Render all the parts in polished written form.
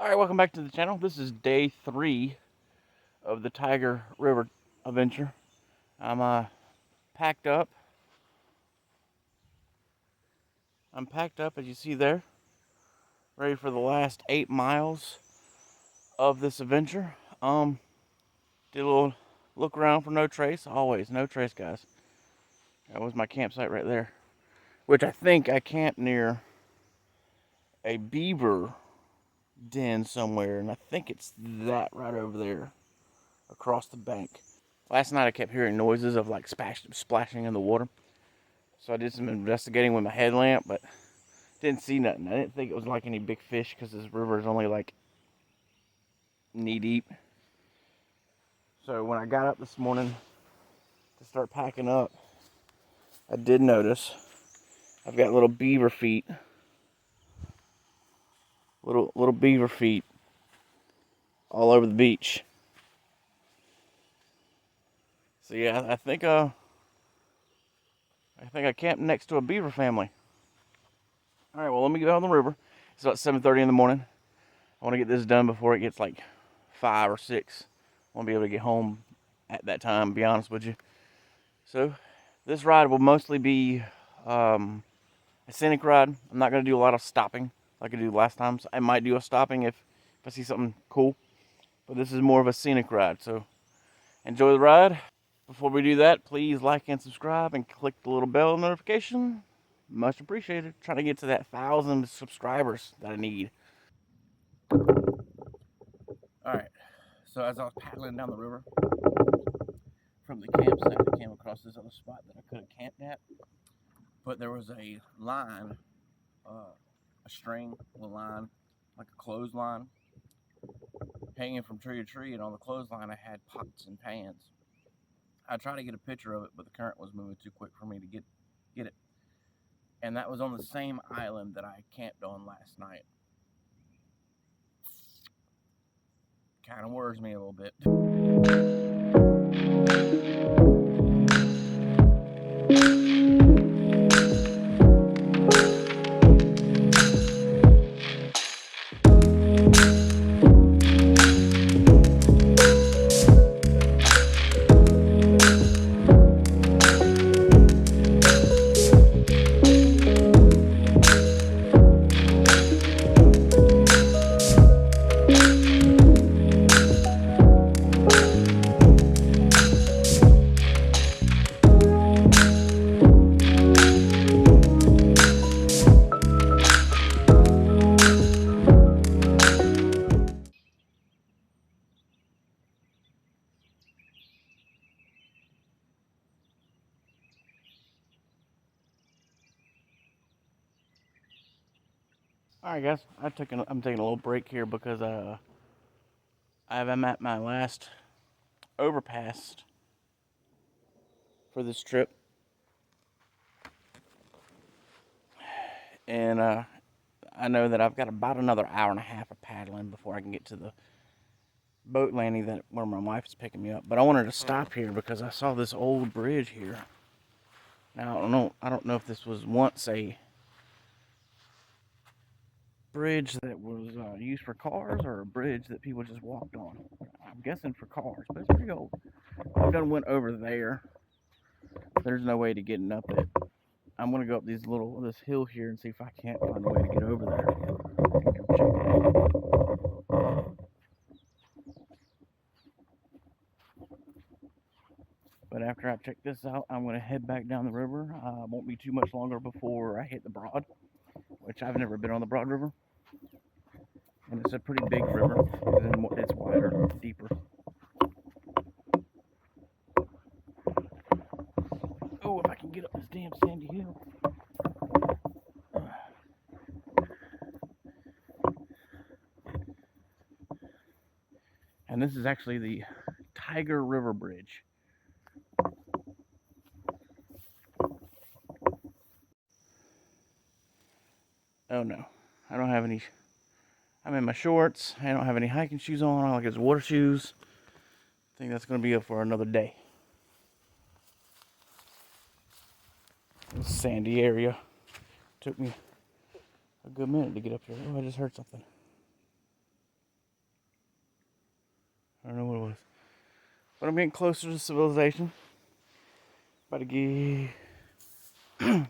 Alright, welcome back to the channel. This is day 3 of the Tyger River adventure. I'm packed up. I'm packed up, as you see there, ready for the last 8 miles of this adventure. Did a little look around for no trace. Always no trace, guys. That was my campsite right there, which I think I camped near a beaver den somewhere, and I think it's that right over there across the bank. Last night I kept hearing noises of like splashing in the water. So I did some investigating with my headlamp, but didn't see nothing. I didn't think it was like any big fish because this river is only like knee deep. So when I got up this morning to start packing up, I did notice I've got little beaver feet. Little beaver feet all over the beach. So yeah, I think I camped next to a beaver family. All right, well, let me get on the river. It's about 7:30 in the morning. I want to get this done before it gets like 5 or 6. I want to be able to get home at that time, to be honest with you. So this ride will mostly be a scenic ride. I'm not going to do a lot of stopping like I did last time. So I might do a stopping if I see something cool. But this is more of a scenic ride. So enjoy the ride. Before we do that, please like and subscribe and click the little bell notification. Much appreciated. Trying to get to that 1,000 subscribers that I need. Alright, so as I was paddling down the river from the campsite, I came across this other spot that I could have camped at. But there was a line, a string, a line, like a clothesline, hanging from tree to tree, and on the clothesline I had pots and pans. I tried to get a picture of it, but the current was moving too quick for me to get it. And that was on the same island that I camped on last night. Kind of worries me a little bit. Alright guys, I'm taking a little break here because I'm at my last overpass for this trip. And I know that I've got about another hour and a half of paddling before I can get to the boat landing where my wife is picking me up. But I wanted to stop here because I saw this old bridge here. Now I don't know if this was once a bridge that was used for cars or a bridge that people just walked on. I'm guessing for cars, but it's pretty old. I've done went over there. There's no way to get up it. I'm gonna go up this hill here and see if I can't find a way to get over there. But after I check this out, I'm gonna head back down the river. Won't be too much longer before I hit the Broad, which I've never been on the Broad River. And it's a pretty big river. It's wider, deeper. Oh, if I can get up this damn sandy hill. And this is actually the Tyger River Bridge. Oh no, I don't have any. I'm in my shorts. I don't have any hiking shoes on. All I got is water shoes. I think that's going to be up for another day. This sandy area. Took me a good minute to get up here. Oh, I just heard something. I don't know what it was. But I'm getting closer to civilization. About to get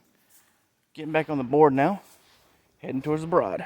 getting back on the board now. Heading towards the Broad.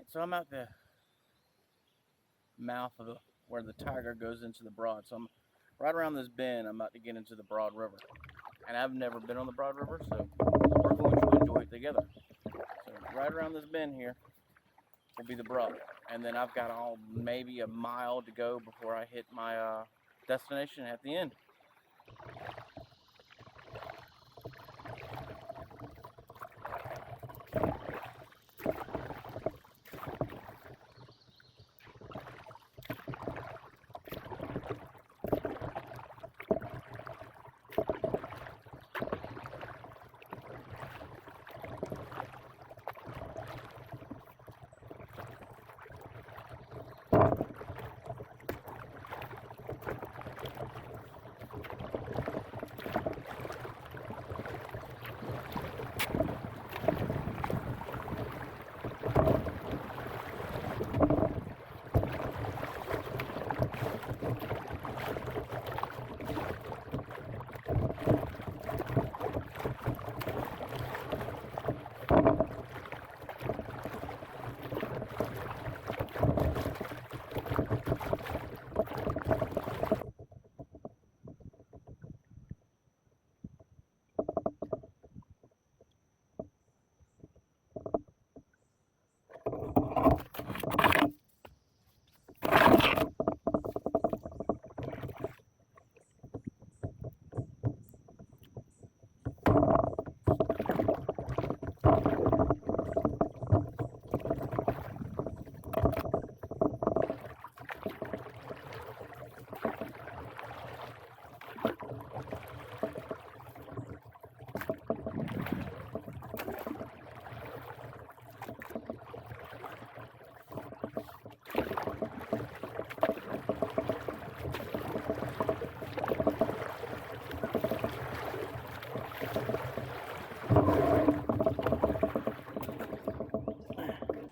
So I'm at the mouth of where the Tyger goes into the Broad. So I'm right around this bend. I'm about to get into the Broad River, and I've never been on the Broad River, so we're going to enjoy it together. So right around this bend here will be the Broad, and then I've got maybe a mile to go before I hit my destination at the end.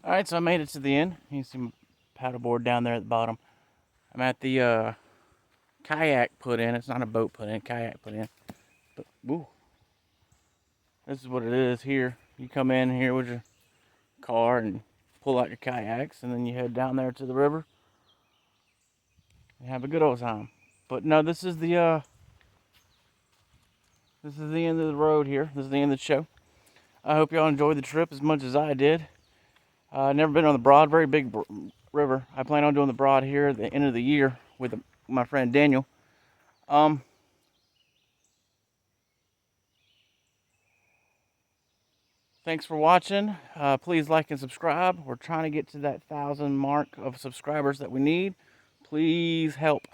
All right, so I made it to the end. You can see my paddleboard down there at the bottom. I'm at the kayak put in. It's not a boat put in, kayak put in. But woo, this is what it is here. You come in here with your car and pull out your kayaks, and then you head down there to the river and have a good old time. But no, this is the end of the road here. This is the end of the show. I hope y'all enjoyed the trip as much as I did. Never been on the Broad, very big river. I plan on doing the Broad here at the end of the year with my friend Daniel. Thanks for watching. Please like and subscribe. We're trying to get to that 1,000 mark of subscribers that we need. Please help.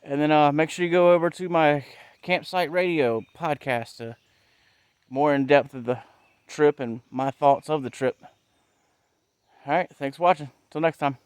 And then make sure you go over to my Campsite Radio podcast to more in depth of the trip and my thoughts of the trip. All right, thanks for watching. Till next time.